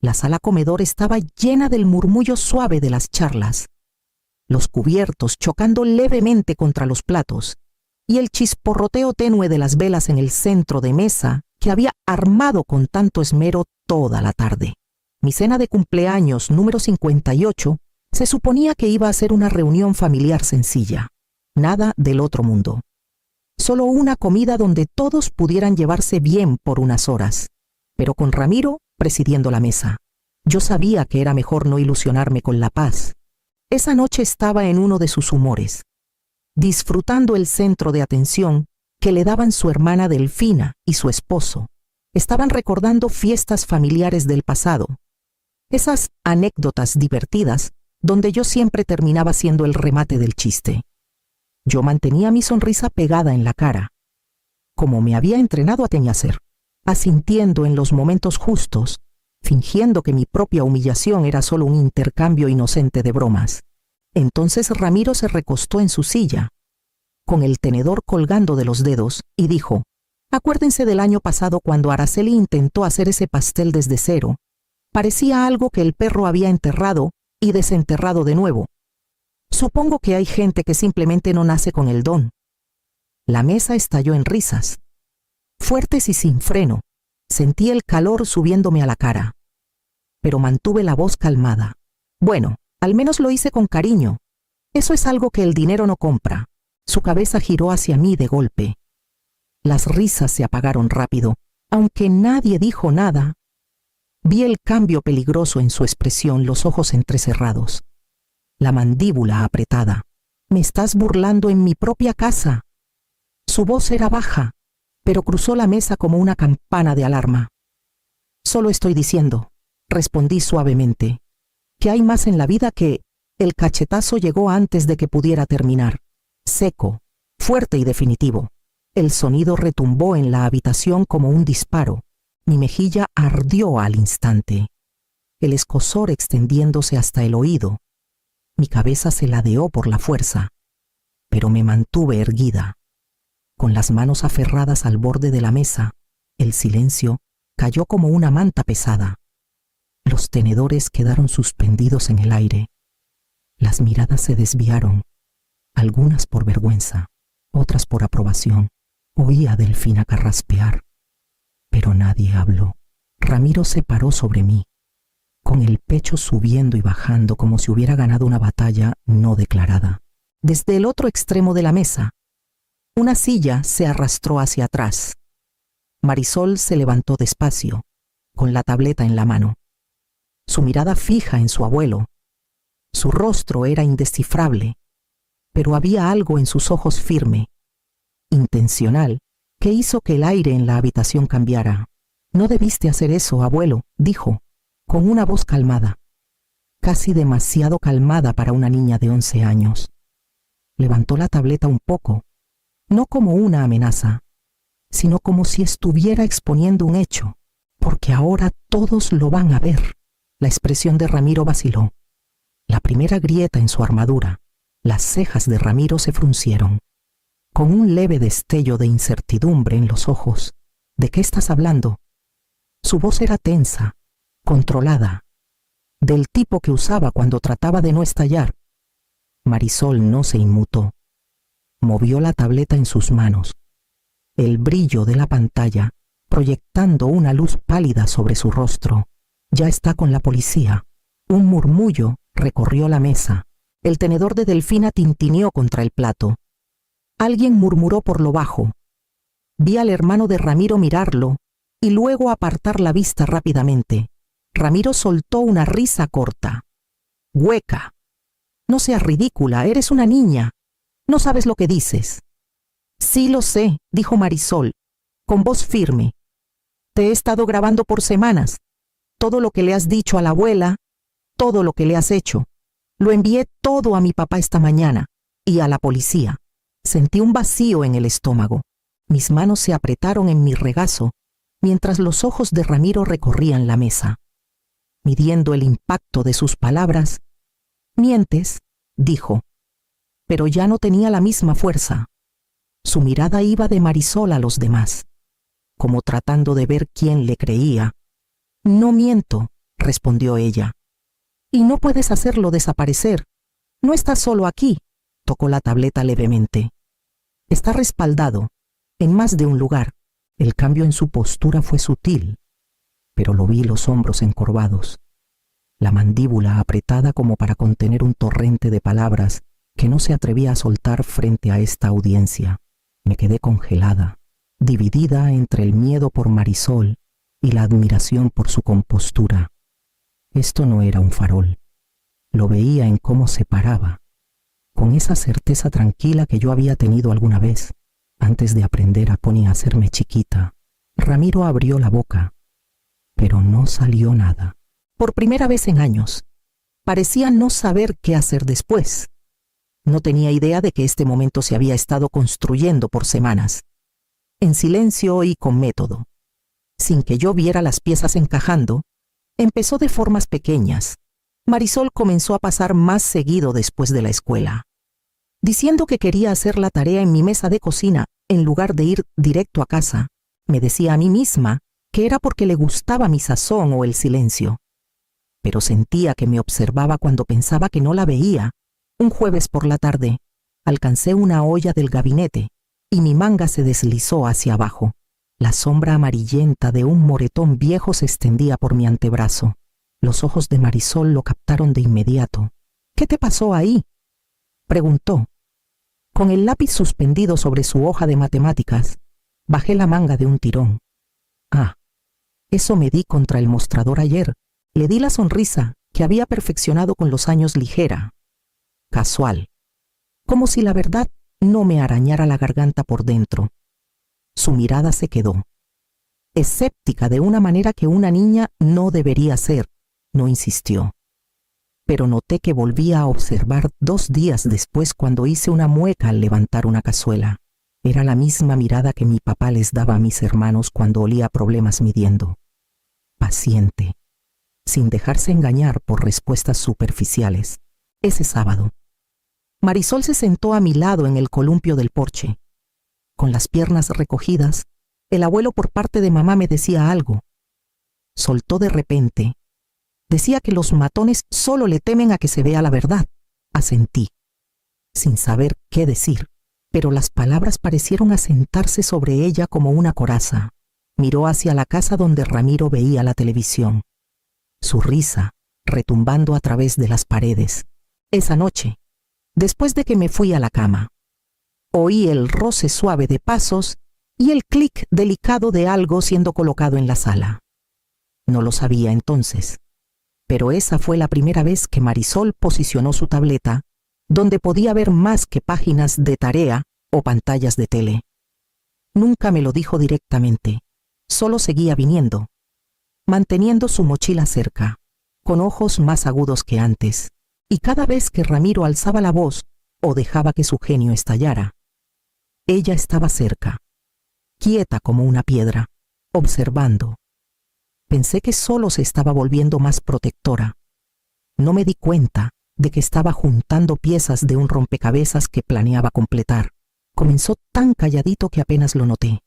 La sala comedor estaba llena del murmullo suave de las charlas, los cubiertos chocando levemente contra los platos y el chisporroteo tenue de las velas en el centro de mesa que había armado con tanto esmero toda la tarde. Mi cena de cumpleaños número 58 se suponía que iba a ser una reunión familiar sencilla, nada del otro mundo. Solo una comida donde todos pudieran llevarse bien por unas horas, pero con Ramiro presidiendo la mesa. Yo sabía que era mejor no ilusionarme con la paz. Esa noche estaba en uno de sus humores, disfrutando el centro de atención que le daban su hermana Delfina y su esposo. Estaban recordando fiestas familiares del pasado, esas anécdotas divertidas donde yo siempre terminaba siendo el remate del chiste. Yo mantenía mi sonrisa pegada en la cara, como me había entrenado a Teñacer, asintiendo en los momentos justos, fingiendo que mi propia humillación era solo un intercambio inocente de bromas. Entonces Ramiro se recostó en su silla, con el tenedor colgando de los dedos, y dijo: «Acuérdense del año pasado cuando Araceli intentó hacer ese pastel desde cero. Parecía algo que el perro había enterrado y desenterrado de nuevo. Supongo que hay gente que simplemente no nace con el don». La mesa estalló en risas, fuertes y sin freno. Sentí el calor subiéndome a la cara, pero mantuve la voz calmada. «Bueno, al menos lo hice con cariño. Eso es algo que el dinero no compra». Su cabeza giró hacia mí de golpe. Las risas se apagaron rápido. Aunque nadie dijo nada, vi el cambio peligroso en su expresión, los ojos entrecerrados, la mandíbula apretada. «¿Me estás burlando en mi propia casa?» Su voz era baja, pero cruzó la mesa como una campana de alarma. «Solo estoy diciendo», respondí suavemente, «que hay más en la vida que...». El cachetazo llegó antes de que pudiera terminar, seco, fuerte y definitivo. El sonido retumbó en la habitación como un disparo. Mi mejilla ardió al instante, el escozor extendiéndose hasta el oído. Mi cabeza se ladeó por la fuerza, pero me mantuve erguida. Con las manos aferradas al borde de la mesa, el silencio cayó como una manta pesada. Los tenedores quedaron suspendidos en el aire. Las miradas se desviaron, algunas por vergüenza, otras por aprobación. Oí a Delfina carraspear, pero nadie habló. Ramiro se paró sobre mí, con el pecho subiendo y bajando como si hubiera ganado una batalla no declarada. Desde el otro extremo de la mesa, una silla se arrastró hacia atrás. Marisol se levantó despacio, con la tableta en la mano, su mirada fija en su abuelo. Su rostro era indescifrable, pero había algo en sus ojos firme, intencional, que hizo que el aire en la habitación cambiara. «No debiste hacer eso, abuelo», dijo, con una voz calmada, casi demasiado calmada para una niña de 11 años. Levantó la tableta un poco, no como una amenaza, sino como si estuviera exponiendo un hecho, porque ahora todos lo van a ver. La expresión de Ramiro vaciló. La primera grieta en su armadura, las cejas de Ramiro se fruncieron, con un leve destello de incertidumbre en los ojos. «¿De qué estás hablando?» Su voz era tensa, controlada, del tipo que usaba cuando trataba de no estallar. Marisol no se inmutó. Movió la tableta en sus manos, el brillo de la pantalla proyectando una luz pálida sobre su rostro. «Ya está con la policía». Un murmullo recorrió la mesa. El tenedor de Delfina tintineó contra el plato. Alguien murmuró por lo bajo. Vi al hermano de Ramiro mirarlo y luego apartar la vista rápidamente. Ramiro soltó una risa corta, hueca. «No seas ridícula, eres una niña. No sabes lo que dices». «Sí lo sé», dijo Marisol, con voz firme. «Te he estado grabando por semanas. Todo lo que le has dicho a la abuela, todo lo que le has hecho. Lo envié todo a mi papá esta mañana y a la policía». Sentí un vacío en el estómago. Mis manos se apretaron en mi regazo mientras los ojos de Ramiro recorrían la mesa. Midiendo el impacto de sus palabras, «Mientes», dijo, pero ya no tenía la misma fuerza. Su mirada iba de Marisol a los demás, como tratando de ver quién le creía. «No miento», respondió ella. Y no puedes hacerlo desaparecer. No estás solo aquí. Tocó la tableta levemente. Está respaldado en más de un lugar. El cambio en su postura fue sutil, pero lo vi los hombros encorvados, la mandíbula apretada como para contener un torrente de palabras que no se atrevía a soltar frente a esta audiencia. Me quedé congelada, dividida entre el miedo por Marisol y la admiración por su compostura. Esto no era un farol. Lo veía en cómo se paraba, con esa certeza tranquila que yo había tenido alguna vez, antes de aprender a Connie a hacerme chiquita. Ramiro abrió la boca, pero no salió nada. Por primera vez en años, parecía no saber qué hacer después. No tenía idea de que este momento se había estado construyendo por semanas, en silencio y con método. Sin que yo viera las piezas encajando, empezó de formas pequeñas. Marisol comenzó a pasar más seguido después de la escuela, diciendo que quería hacer la tarea en mi mesa de cocina en lugar de ir directo a casa. Me decía a mí misma que era porque le gustaba mi sazón o el silencio, pero sentía que me observaba cuando pensaba que no la veía. Un jueves por la tarde, alcancé una olla del gabinete y mi manga se deslizó hacia abajo. La sombra amarillenta de un moretón viejo se extendía por mi antebrazo. Los ojos de Marisol lo captaron de inmediato. «¿Qué te pasó ahí?», preguntó. Con el lápiz suspendido sobre su hoja de matemáticas, bajé la manga de un tirón. «Ah, eso me di contra el mostrador ayer». Le di la sonrisa que había perfeccionado con los años ligera, casual, como si la verdad no me arañara la garganta por dentro. Su mirada se quedó, escéptica de una manera que una niña no debería ser. No insistió, pero noté que volvía a observar 2 días después cuando hice una mueca al levantar una cazuela. Era la misma mirada que mi papá les daba a mis hermanos cuando olía problemas midiendo. Paciente, sin dejarse engañar por respuestas superficiales. Ese sábado, Marisol se sentó a mi lado en el columpio del porche. Con las piernas recogidas, el abuelo por parte de mamá me decía algo. Soltó de repente. Decía que los matones solo le temen a que se vea la verdad. Asentí, sin saber qué decir, pero las palabras parecieron asentarse sobre ella como una coraza. Miró hacia la casa donde Ramiro veía la televisión, su risa retumbando a través de las paredes. Esa noche, después de que me fui a la cama, oí el roce suave de pasos y el clic delicado de algo siendo colocado en la sala. No lo sabía entonces, pero esa fue la primera vez que Marisol posicionó su tableta donde podía ver más que páginas de tarea o pantallas de tele. Nunca me lo dijo directamente, solo seguía viniendo, manteniendo su mochila cerca, con ojos más agudos que antes, y cada vez que Ramiro alzaba la voz o dejaba que su genio estallara, ella estaba cerca, quieta como una piedra, observando. Pensé que solo se estaba volviendo más protectora. No me di cuenta de que estaba juntando piezas de un rompecabezas que planeaba completar. Comenzó tan calladito que apenas lo noté.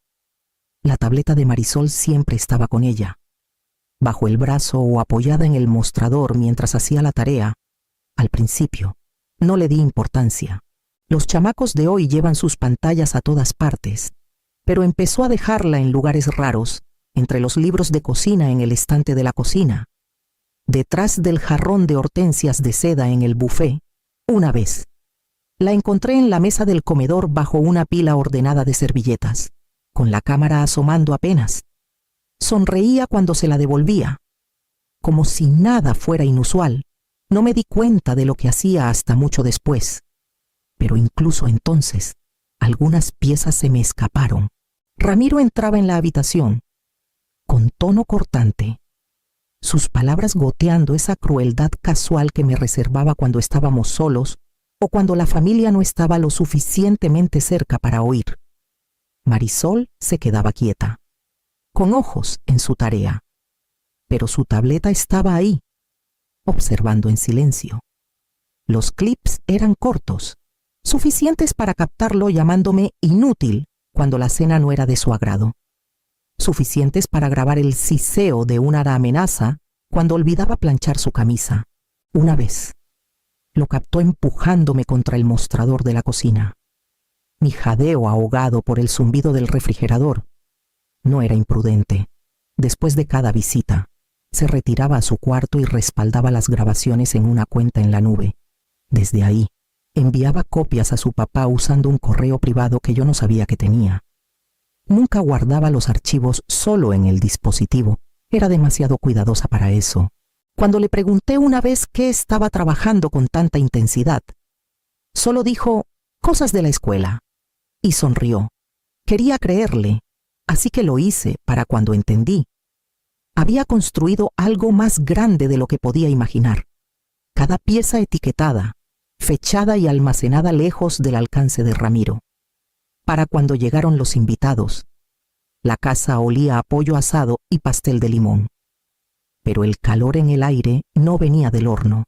La tableta de Marisol siempre estaba con ella, bajo el brazo o apoyada en el mostrador mientras hacía la tarea. Al principio, no le di importancia. Los chamacos de hoy llevan sus pantallas a todas partes, pero empezó a dejarla en lugares raros, entre los libros de cocina en el estante de la cocina, detrás del jarrón de hortensias de seda en el buffet. Una vez, la encontré en la mesa del comedor bajo una pila ordenada de servilletas, con la cámara asomando apenas. Sonreía cuando se la devolvía, como si nada fuera inusual. No me di cuenta de lo que hacía hasta mucho después, pero incluso entonces, algunas piezas se me escaparon. Ramiro entraba en la habitación, con tono cortante, sus palabras goteando esa crueldad casual que me reservaba cuando estábamos solos o cuando la familia no estaba lo suficientemente cerca para oír. Marisol se quedaba quieta, con ojos en su tarea, pero su tableta estaba ahí, observando en silencio. Los clips eran cortos, suficientes para captarlo llamándome inútil cuando la cena no era de su agrado, suficientes para grabar el siseo de una amenaza cuando olvidaba planchar su camisa. Una vez, lo captó empujándome contra el mostrador de la cocina. Mi jadeo ahogado por el zumbido del refrigerador. No era imprudente. Después de cada visita, se retiraba a su cuarto y respaldaba las grabaciones en una cuenta en la nube. Desde ahí, enviaba copias a su papá usando un correo privado que yo no sabía que tenía. Nunca guardaba los archivos solo en el dispositivo. Era demasiado cuidadosa para eso. Cuando le pregunté una vez qué estaba trabajando con tanta intensidad, solo dijo, cosas de la escuela, y sonrió. Quería creerle, así que lo hice para cuando entendí. Había construido algo más grande de lo que podía imaginar. Cada pieza etiquetada, fechada y almacenada lejos del alcance de Ramiro. Para cuando llegaron los invitados, la casa olía a pollo asado y pastel de limón. Pero el calor en el aire no venía del horno.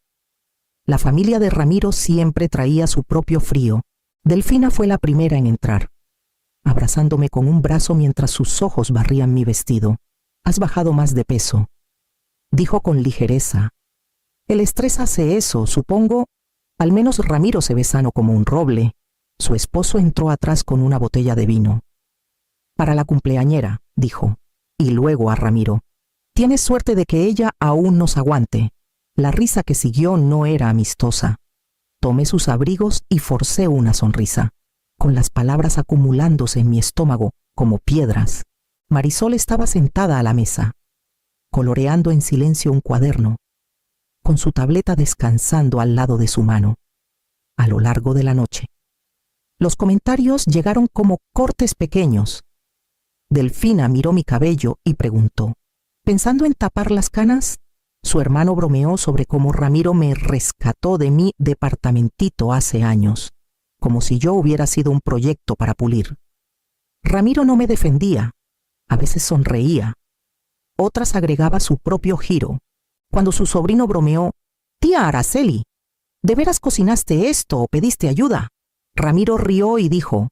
La familia de Ramiro siempre traía su propio frío. Delfina fue la primera en entrar, abrazándome con un brazo mientras sus ojos barrían mi vestido. «Has bajado más de peso», dijo con ligereza. «El estrés hace eso, supongo. Al menos Ramiro se ve sano como un roble». Su esposo entró atrás con una botella de vino. «Para la cumpleañera», dijo, y luego a Ramiro. «Tienes suerte de que ella aún nos aguante». La risa que siguió no era amistosa. Tomé sus abrigos y forcé una sonrisa, con las palabras acumulándose en mi estómago como piedras. Marisol estaba sentada a la mesa, coloreando en silencio un cuaderno, con su tableta descansando al lado de su mano. A lo largo de la noche, los comentarios llegaron como cortes pequeños. Delfina miró mi cabello y preguntó, ¿pensando en tapar las canas? Su hermano bromeó sobre cómo Ramiro me rescató de mi departamentito hace años, como si yo hubiera sido un proyecto para pulir. Ramiro no me defendía. A veces sonreía. Otras agregaba su propio giro. Cuando su sobrino bromeó, «Tía Araceli, ¿de veras cocinaste esto o pediste ayuda?», Ramiro rió y dijo,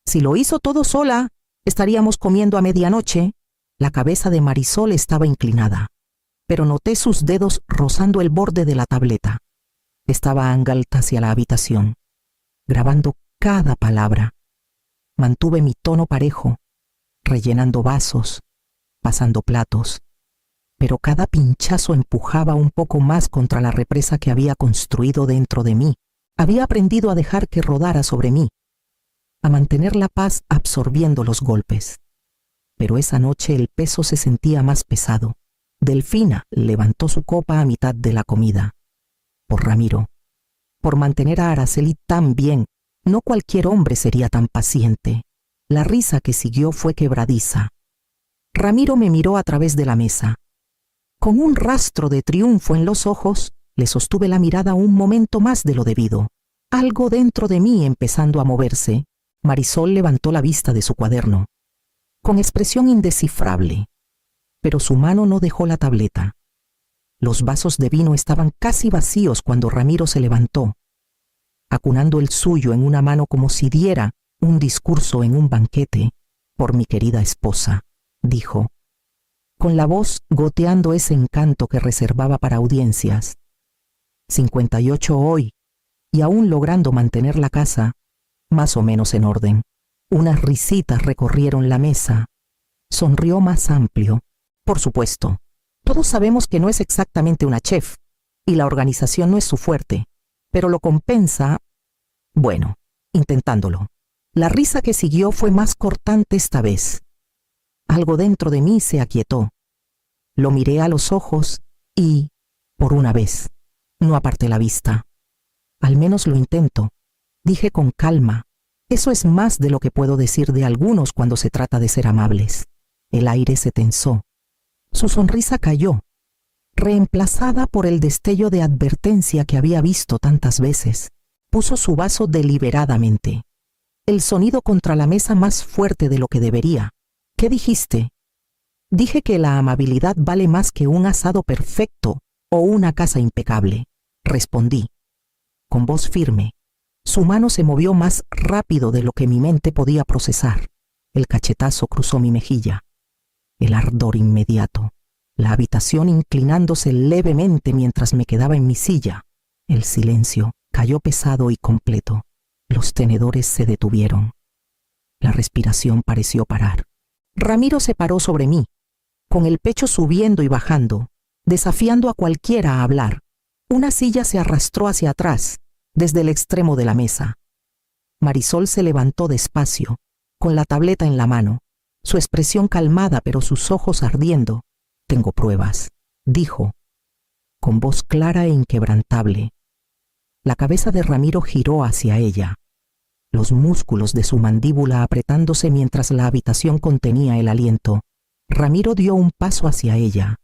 «Si lo hizo todo sola, estaríamos comiendo a medianoche». La cabeza de Marisol estaba inclinada, pero noté sus dedos rozando el borde de la tableta. Estaba angalta hacia la habitación, grabando cada palabra. Mantuve mi tono parejo, rellenando vasos, pasando platos, pero cada pinchazo empujaba un poco más contra la represa que había construido dentro de mí. Había aprendido a dejar que rodara sobre mí, a mantener la paz absorbiendo los golpes. Pero esa noche el peso se sentía más pesado. Delfina levantó su copa a mitad de la comida. Por Ramiro, por mantener a Araceli tan bien, no cualquier hombre sería tan paciente. La risa que siguió fue quebradiza. Ramiro me miró a través de la mesa. Con un rastro de triunfo en los ojos, le sostuve la mirada un momento más de lo debido. Algo dentro de mí empezando a moverse. Marisol levantó la vista de su cuaderno, con expresión indescifrable, pero su mano no dejó la tableta. Los vasos de vino estaban casi vacíos cuando Ramiro se levantó, acunando el suyo en una mano como si diera un discurso en un banquete. «Por mi querida esposa», dijo, con la voz goteando ese encanto que reservaba para audiencias. 58 hoy, y aún logrando mantener la casa más o menos en orden. Unas risitas recorrieron la mesa. Sonrió más amplio. «Por supuesto, todos sabemos que no es exactamente una chef, y la organización no es su fuerte, pero lo compensa, bueno, intentándolo». La risa que siguió fue más cortante esta vez. Algo dentro de mí se aquietó. Lo miré a los ojos y, por una vez, no aparté la vista. «Al menos lo intento», dije con calma. Eso es más de lo que puedo decir de algunos cuando se trata de ser amables. El aire se tensó. Su sonrisa cayó, reemplazada por el destello de advertencia que había visto tantas veces. Puso su vaso deliberadamente. El sonido contra la mesa más fuerte de lo que debería. «¿Qué dijiste?» «Dije que la amabilidad vale más que un asado perfecto o una casa impecable», respondí, con voz firme. Su mano se movió más rápido de lo que mi mente podía procesar. El cachetazo cruzó mi mejilla. El ardor inmediato. La habitación inclinándose levemente mientras me quedaba en mi silla. El silencio cayó pesado y completo. Los tenedores se detuvieron. La respiración pareció parar. Ramiro se paró sobre mí, con el pecho subiendo y bajando, desafiando a cualquiera a hablar. Una silla se arrastró hacia atrás, desde el extremo de la mesa. Marisol se levantó despacio, con la tableta en la mano, su expresión calmada pero sus ojos ardiendo. «Tengo pruebas», dijo, con voz clara e inquebrantable. La cabeza de Ramiro giró hacia ella, los músculos de su mandíbula apretándose mientras la habitación contenía el aliento. Ramiro dio un paso hacia ella,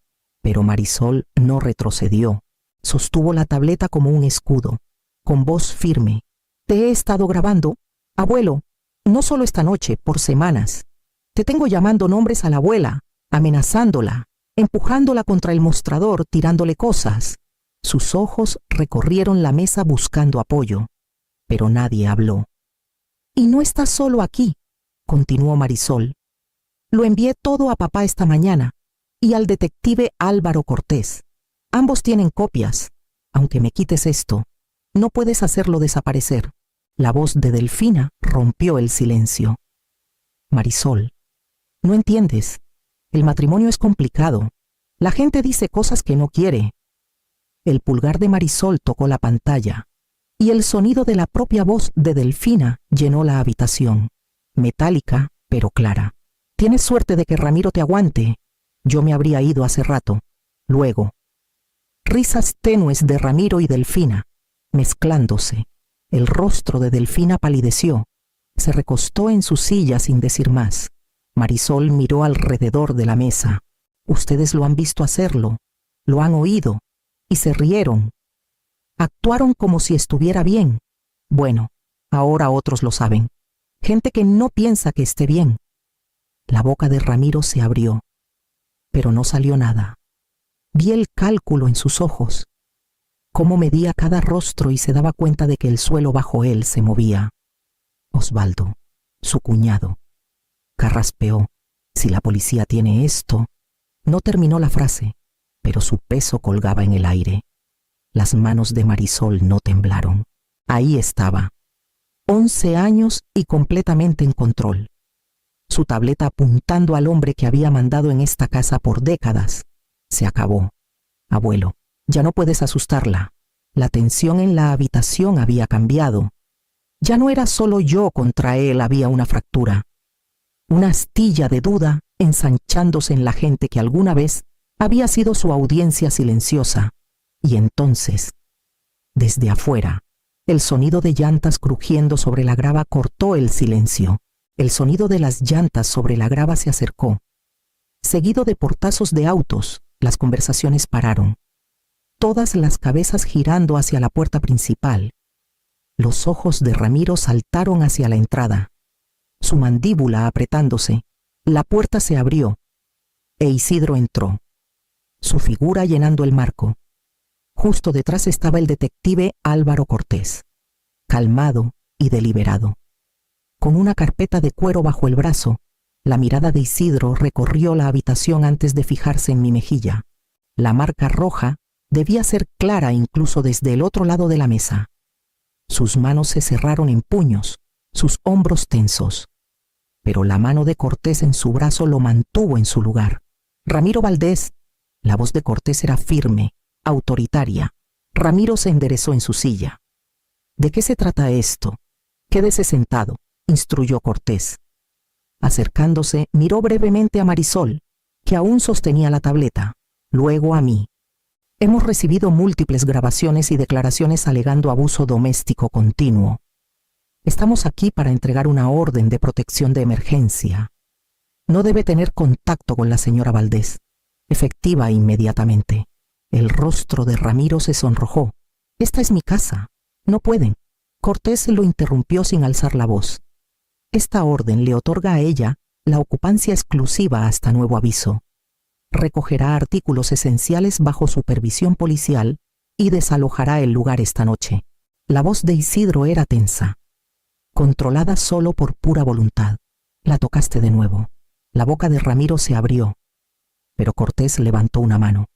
pero Marisol no retrocedió. Sostuvo la tableta como un escudo, con voz firme. «Te he estado grabando, abuelo, no solo esta noche, por semanas. Te tengo llamando nombres a la abuela, amenazándola, empujándola contra el mostrador, tirándole cosas». Sus ojos recorrieron la mesa buscando apoyo, pero nadie habló. «Y no estás solo aquí», continuó Marisol. «Lo envié todo a papá esta mañana y al detective Álvaro Cortés. Ambos tienen copias. Aunque me quites esto, no puedes hacerlo desaparecer». La voz de Delfina rompió el silencio. «Marisol, no entiendes. El matrimonio es complicado. La gente dice cosas que no quiere». El pulgar de Marisol tocó la pantalla y el sonido de la propia voz de Delfina llenó la habitación, metálica pero clara. «Tienes suerte de que Ramiro te aguante. Yo me habría ido hace rato. Luego». Risas tenues de Ramiro y Delfina, mezclándose. El rostro de Delfina palideció. Se recostó en su silla sin decir más. Marisol miró alrededor de la mesa. «Ustedes lo han visto hacerlo, lo han oído, y se rieron. Actuaron como si estuviera bien. Bueno, ahora otros lo saben. Gente que no piensa que esté bien». La boca de Ramiro se abrió, pero no salió nada. Vi el cálculo en sus ojos, cómo medía cada rostro y se daba cuenta de que el suelo bajo él se movía. «Osvaldo, su cuñado», carraspeó. «Si la policía tiene esto». No terminó la frase, pero su peso colgaba en el aire. Las manos de Marisol no temblaron. Ahí estaba, 11 años y completamente en control. Su tableta apuntando al hombre que había mandado en esta casa por décadas. Se acabó. «Abuelo, ya no puedes asustarla». La tensión en la habitación había cambiado. Ya no era solo yo contra él, había una fractura. Una astilla de duda ensanchándose en la gente que alguna vez había sido su audiencia silenciosa. Y entonces, desde afuera, el sonido de llantas crujiendo sobre la grava cortó el silencio. El sonido de las llantas sobre la grava se acercó. Seguido de portazos de autos, las conversaciones pararon. Todas las cabezas girando hacia la puerta principal. Los ojos de Ramiro saltaron hacia la entrada. Su mandíbula apretándose, la puerta se abrió, e Isidro entró, su figura llenando el marco. Justo detrás estaba el detective Álvaro Cortés, calmado y deliberado. Con una carpeta de cuero bajo el brazo, la mirada de Isidro recorrió la habitación antes de fijarse en mi mejilla. La marca roja debía ser clara incluso desde el otro lado de la mesa. Sus manos se cerraron en puños, sus hombros tensos. Pero la mano de Cortés en su brazo lo mantuvo en su lugar. «Ramiro Valdés». La voz de Cortés era firme, autoritaria. Ramiro se enderezó en su silla. «¿De qué se trata esto? Quédese sentado», instruyó Cortés. Acercándose, miró brevemente a Marisol, que aún sostenía la tableta, luego a mí. «Hemos recibido múltiples grabaciones y declaraciones alegando abuso doméstico continuo. Estamos aquí para entregar una orden de protección de emergencia. No debe tener contacto con la señora Valdés. Efectiva inmediatamente». El rostro de Ramiro se sonrojó. «Esta es mi casa. No pueden». Cortés lo interrumpió sin alzar la voz. «Esta orden le otorga a ella la ocupancia exclusiva hasta nuevo aviso. Recogerá artículos esenciales bajo supervisión policial y desalojará el lugar esta noche». La voz de Isidro era tensa, controlada solo por pura voluntad. «La tocaste de nuevo». La boca de Ramiro se abrió. pero Cortés levantó una mano.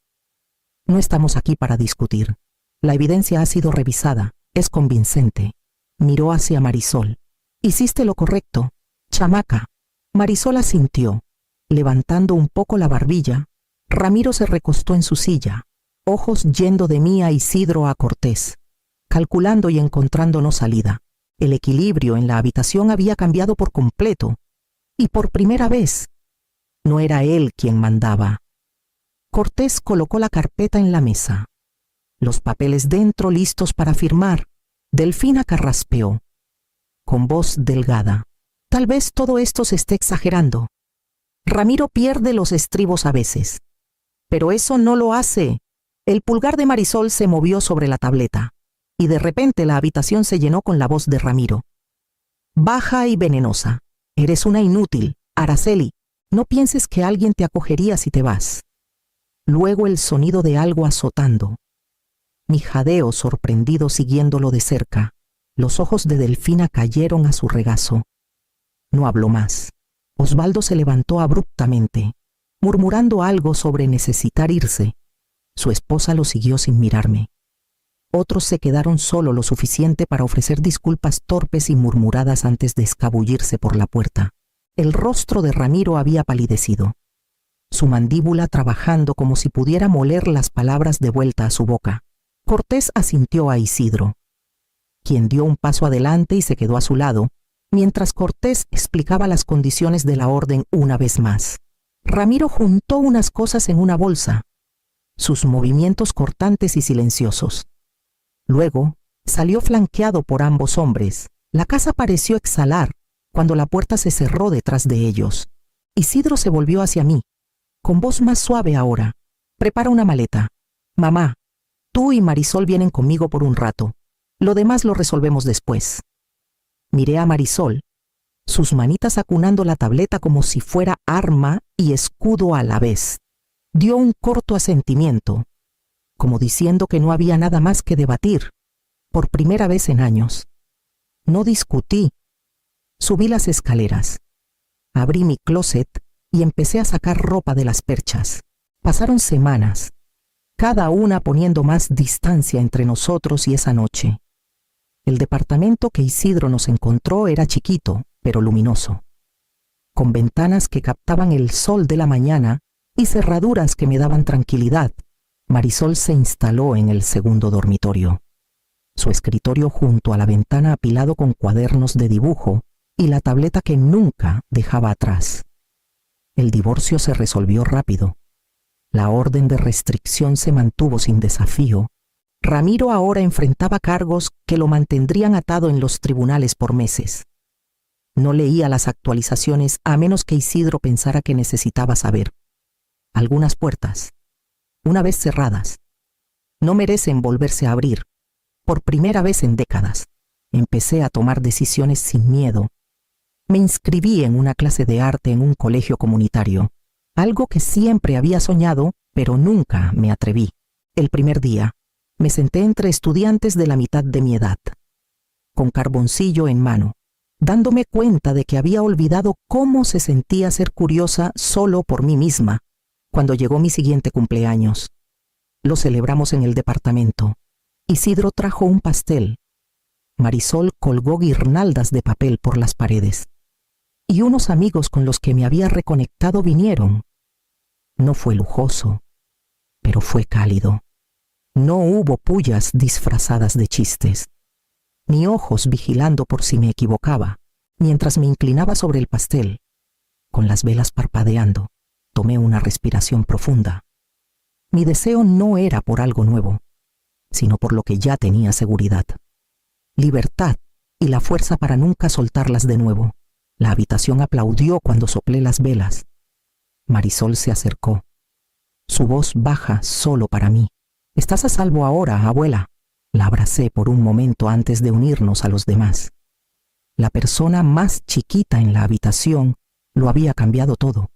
No estamos aquí para discutir. La evidencia ha sido revisada, es convincente. Miró hacia Marisol. Hiciste lo correcto, chamaca. Marisol asintió. Levantando un poco la barbilla, Ramiro se recostó en su silla, ojos yendo de mí a Isidro a Cortés, calculando y encontrándonos salida. El equilibrio en la habitación había cambiado por completo, y por primera vez, no era él quien mandaba. Cortés colocó la carpeta en la mesa, los papeles dentro listos para firmar. Delfina carraspeó, con voz delgada. Tal vez todo esto se esté exagerando. Ramiro pierde los estribos a veces, pero eso no lo hace. El pulgar de Marisol se movió sobre la tableta, y de repente la habitación se llenó con la voz de Ramiro. Baja y venenosa. Eres una inútil, Araceli. No pienses que alguien te acogería si te vas. Luego el sonido de algo azotando. Mi jadeo sorprendido siguiéndolo de cerca. Los ojos de Delfina cayeron a su regazo. No habló más. Osvaldo se levantó abruptamente, murmurando algo sobre necesitar irse. Su esposa lo siguió sin mirarme. Otros se quedaron solo lo suficiente para ofrecer disculpas torpes y murmuradas antes de escabullirse por la puerta. El rostro de Ramiro había palidecido, su mandíbula trabajando como si pudiera moler las palabras de vuelta a su boca. Cortés asintió a Isidro, quien dio un paso adelante y se quedó a su lado, mientras Cortés explicaba las condiciones de la orden una vez más. Ramiro juntó unas cosas en una bolsa, sus movimientos cortantes y silenciosos. Luego, salió flanqueado por ambos hombres. La casa pareció exhalar cuando la puerta se cerró detrás de ellos. Isidro se volvió hacia mí, con voz más suave ahora. Prepara una maleta. Mamá, tú y Marisol vienen conmigo por un rato. Lo demás lo resolvemos después. Miré a Marisol, sus manitas acunando la tableta como si fuera arma y escudo a la vez. Dio un corto asentimiento, como diciendo que no había nada más que debatir, por primera vez en años. No discutí. Subí las escaleras, abrí mi closet y empecé a sacar ropa de las perchas. Pasaron semanas, cada una poniendo más distancia entre nosotros y esa noche. El departamento que Isidro nos encontró era chiquito, pero luminoso, con ventanas que captaban el sol de la mañana y cerraduras que me daban tranquilidad. Marisol se instaló en el segundo dormitorio, su escritorio junto a la ventana apilado con cuadernos de dibujo y la tableta que nunca dejaba atrás. El divorcio se resolvió rápido. La orden de restricción se mantuvo sin desafío. Ramiro ahora enfrentaba cargos que lo mantendrían atado en los tribunales por meses. No leía las actualizaciones a menos que Isidro pensara que necesitaba saber. Algunas puertas, una vez cerradas, no merecen volverse a abrir. Por primera vez en décadas, empecé a tomar decisiones sin miedo. Me inscribí en una clase de arte en un colegio comunitario, algo que siempre había soñado, pero nunca me atreví. El primer día, me senté entre estudiantes de la mitad de mi edad, con carboncillo en mano, dándome cuenta de que había olvidado cómo se sentía ser curiosa solo por mí misma. Cuando llegó mi siguiente cumpleaños, lo celebramos en el departamento. Isidro trajo un pastel. Marisol colgó guirnaldas de papel por las paredes. Y unos amigos con los que me había reconectado vinieron. No fue lujoso, pero fue cálido. No hubo pullas disfrazadas de chistes, ni ojos vigilando por si me equivocaba. Mientras me inclinaba sobre el pastel, con las velas parpadeando, tomé una respiración profunda. Mi deseo no era por algo nuevo, sino por lo que ya tenía seguridad. Libertad y la fuerza para nunca soltarlas de nuevo. La habitación aplaudió cuando soplé las velas. Marisol se acercó, su voz baja solo para mí. «Estás a salvo ahora, abuela». La abracé por un momento antes de unirnos a los demás. La persona más chiquita en la habitación lo había cambiado todo.